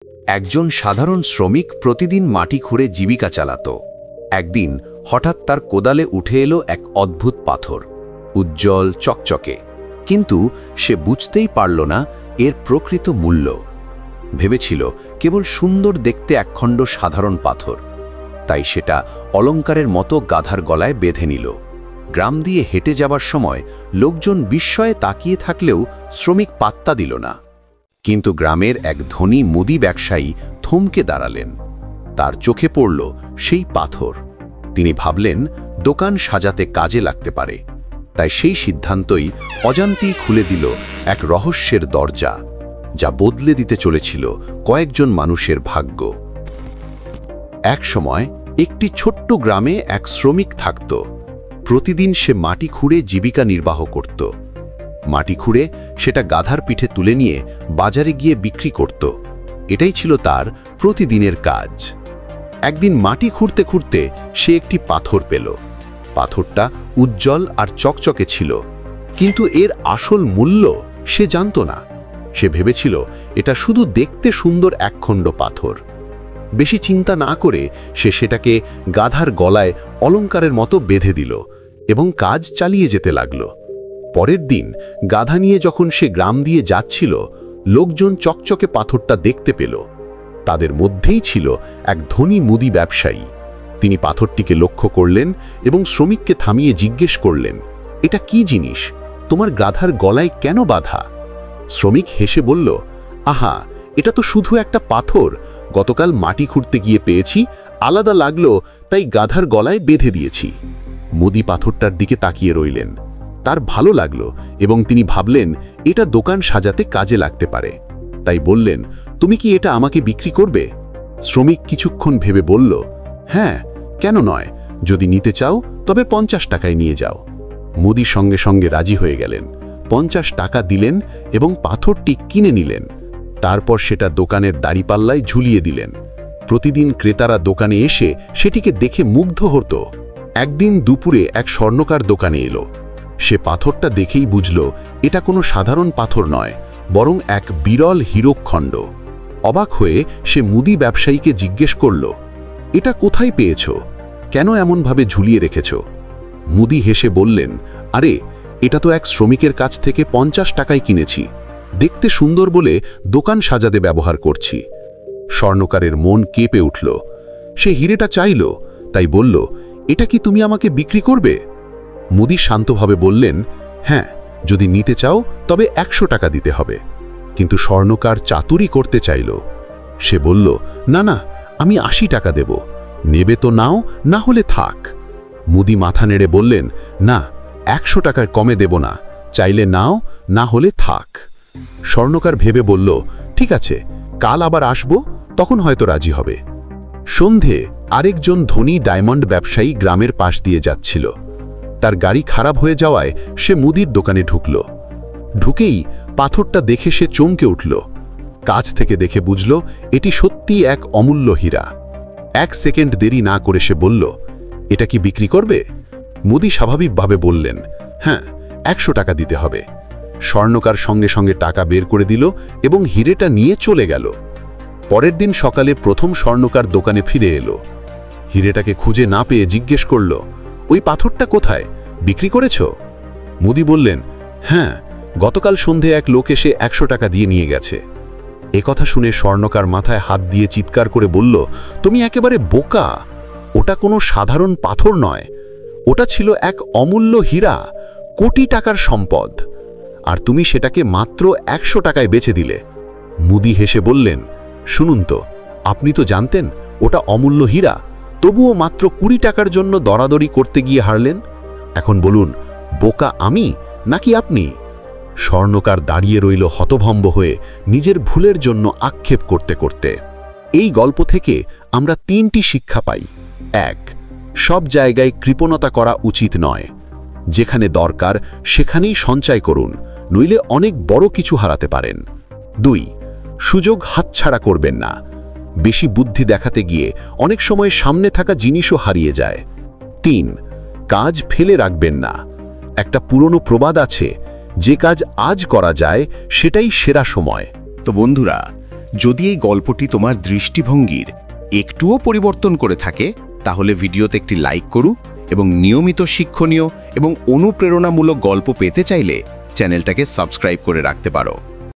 একজন সাধারণ শ্রমিক প্রতিদিন মাটি খুঁড়ে জীবিকা চালাত। একদিন হঠাৎ তার কোদালে উঠে এলো এক অদ্ভুত পাথর, উজ্জ্বল চকচকে, কিন্তু সে বুঝতেই পারল না এর প্রকৃত মূল্য। ভেবেছিল কেবল সুন্দর দেখতে একখণ্ড সাধারণ পাথর, তাই সেটা অলংকারের মতো গাধার গলায় বেঁধে নিল। গ্রাম দিয়ে হেঁটে যাবার সময় লোকজন বিস্ময়ে তাকিয়ে থাকলেও শ্রমিক পাত্তা দিল না। কিন্তু গ্রামের এক ধনী মুদি ব্যবসায়ী থমকে দাঁড়ালেন। তার চোখে পড়ল সেই পাথর। তিনি ভাবলেন দোকান সাজাতে কাজে লাগতে পারে। তাই সেই সিদ্ধান্তই অজান্তেই খুলে দিল এক রহস্যের দরজা, যা বদলে দিতে চলেছিল কয়েকজন মানুষের ভাগ্য। এক সময় একটি ছোট্ট গ্রামে এক শ্রমিক থাকত। প্রতিদিন সে মাটি খুঁড়ে জীবিকা নির্বাহ করত। মাটি খুঁড়ে সেটা গাধার পিঠে তুলে নিয়ে বাজারে গিয়ে বিক্রি করত। এটাই ছিল তার প্রতিদিনের কাজ। একদিন মাটি খুঁড়তে খুঁড়তে সে একটি পাথর পেল। পাথরটা উজ্জ্বল আর চকচকে ছিল, কিন্তু এর আসল মূল্য সে জানত না। সে ভেবেছিল এটা শুধু দেখতে সুন্দর একখণ্ড পাথর। বেশি চিন্তা না করে সে সেটাকে গাধার গলায় অলংকারের মতো বেঁধে দিল এবং কাজ চালিয়ে যেতে লাগল। পরের দিন গাধা নিয়ে যখন সে গ্রাম দিয়ে যাচ্ছিল, লোকজন চকচকে পাথরটা দেখতে পেল। তাদের মধ্যেই ছিল এক ধনী মুদি ব্যবসায়ী। তিনি পাথরটিকে লক্ষ্য করলেন এবং শ্রমিককে থামিয়ে জিজ্ঞেস করলেন, এটা কি জিনিস? তোমার গাধার গলায় কেন বাঁধা? শ্রমিক হেসে বলল, আহা, এটা তো শুধু একটা পাথর। গতকাল মাটি খুঁড়তে গিয়ে পেয়েছি, আলাদা লাগলো, তাই গাধার গলায় বেঁধে দিয়েছি। মুদি পাথরটার দিকে তাকিয়ে রইলেন। তার ভালো লাগলো এবং তিনি ভাবলেন এটা দোকান সাজাতে কাজে লাগতে পারে। তাই বললেন, তুমি কি এটা আমাকে বিক্রি করবে? শ্রমিক কিছুক্ষণ ভেবে বলল, হ্যাঁ, কেন নয়, যদি নিতে চাও তবে 50 টাকায় নিয়ে যাও। মুদি সঙ্গে সঙ্গে রাজি হয়ে গেলেন। 50 টাকা দিলেন এবং পাথরটি কিনে নিলেন। তারপর সেটা দোকানের দাঁড়িপাল্লায় ঝুলিয়ে দিলেন। প্রতিদিন ক্রেতারা দোকানে এসে সেটিকে দেখে মুগ্ধ হতো। একদিন দুপুরে এক স্বর্ণকার দোকানে এলো। সে পাথরটা দেখেই বুঝল এটা কোনো সাধারণ পাথর নয়, বরং এক বিরল হীরকখণ্ড। অবাক হয়ে সে মুদি ব্যবসায়ীকে জিজ্ঞেস করল, এটা কোথায় পেয়েছ? কেন এমনভাবে ঝুলিয়ে রেখেছ? মুদি হেসে বললেন, আরে, এটা তো এক শ্রমিকের কাছ থেকে 50 টাকায় কিনেছি। দেখতে সুন্দর বলে দোকান সাজাতে ব্যবহার করছি। স্বর্ণকারের মন কেঁপে উঠল। সে হিরেটা চাইল, তাই বলল, এটা কি তুমি আমাকে বিক্রি করবে? মুদি শান্তভাবে বললেন, হ্যাঁ, যদি নিতে চাও তবে 100 টাকা দিতে হবে। কিন্তু স্বর্ণকার চাতুরি করতে চাইল। সে বলল, না না, আমি 80 টাকা দেব। নেবে তো নাও, না হলে থাক। মুদি মাথা নেড়ে বললেন, না, 100 টাকায় কমে দেব না। চাইলে নাও, না হলে থাক। স্বর্ণকার ভেবে বলল, ঠিক আছে, কাল আবার আসব, তখন হয়তো রাজি হবে। সন্ধে আরেকজন ধনী ডায়মন্ড ব্যবসায়ী গ্রামের পাশ দিয়ে যাচ্ছিল। তার গাড়ি খারাপ হয়ে যাওয়ায় সে মুদির দোকানে ঢুকল। ঢুকেই পাথরটা দেখে সে চমকে উঠল। কাছ থেকে দেখে বুঝল এটি সত্যিই এক অমূল্য হীরা। 1 সেকেন্ড দেরি না করে সে বলল, এটা কি বিক্রি করবে? মুদি স্বাভাবিকভাবে বললেন, হ্যাঁ, 100 টাকা দিতে হবে। স্বর্ণকার সঙ্গে সঙ্গে টাকা বের করে দিল এবং হিরেটা নিয়ে চলে গেল। পরের দিন সকালে প্রথম স্বর্ণকার দোকানে ফিরে এলো। হিরেটাকে খুঁজে না পেয়ে জিজ্ঞেস করল, ওই পাথরটা কোথায়? বিক্রি করেছ? মুদি বললেন, হ্যাঁ, গতকাল সন্ধে এক লোক এসে 100 টাকা দিয়ে নিয়ে গেছে। একথা শুনে স্বর্ণকার মাথায় হাত দিয়ে চিৎকার করে বলল, তুমি একেবারে বোকা। ওটা কোনো সাধারণ পাথর নয়, ওটা ছিল এক অমূল্য হীরা, কোটি টাকার সম্পদ। আর তুমি সেটাকে মাত্র 100 টাকায় বেচে দিলে। মুদি হেসে বললেন, শুনুন তো, আপনি তো জানতেন ওটা অমূল্য হীরা, তবুও মাত্র 20 টাকার জন্য দরাদরি করতে গিয়ে হারলেন। এখন বলুন, বোকা আমি নাকি আপনি? স্বর্ণকার দাঁড়িয়ে রইল হতভম্ব হয়ে, নিজের ভুলের জন্য আক্ষেপ করতে করতে। এই গল্প থেকে আমরা 3টি শিক্ষা পাই। 1, সব জায়গায় কৃপণতা করা উচিত নয়। যেখানে দরকার সেখানেই সঞ্চয় করুন, নইলে অনেক বড় কিছু হারাতে পারেন। 2, সুযোগ হাতছাড়া করবেন না। বেশি বুদ্ধি দেখাতে গিয়ে অনেক সময় সামনে থাকা জিনিসও হারিয়ে যায়। 3, কাজ ফেলে রাখবেন না। একটা পুরনো প্রবাদ আছে, যে কাজ আজ করা যায় সেটাই সেরা সময়। তো বন্ধুরা, যদি এই গল্পটি তোমার দৃষ্টিভঙ্গির একটুও পরিবর্তন করে থাকে তাহলে ভিডিওতে একটি লাইক করু এবং নিয়মিত শিক্ষণীয় এবং অনুপ্রেরণামূলক গল্প পেতে চাইলে চ্যানেলটাকে সাবস্ক্রাইব করে রাখতে পারো।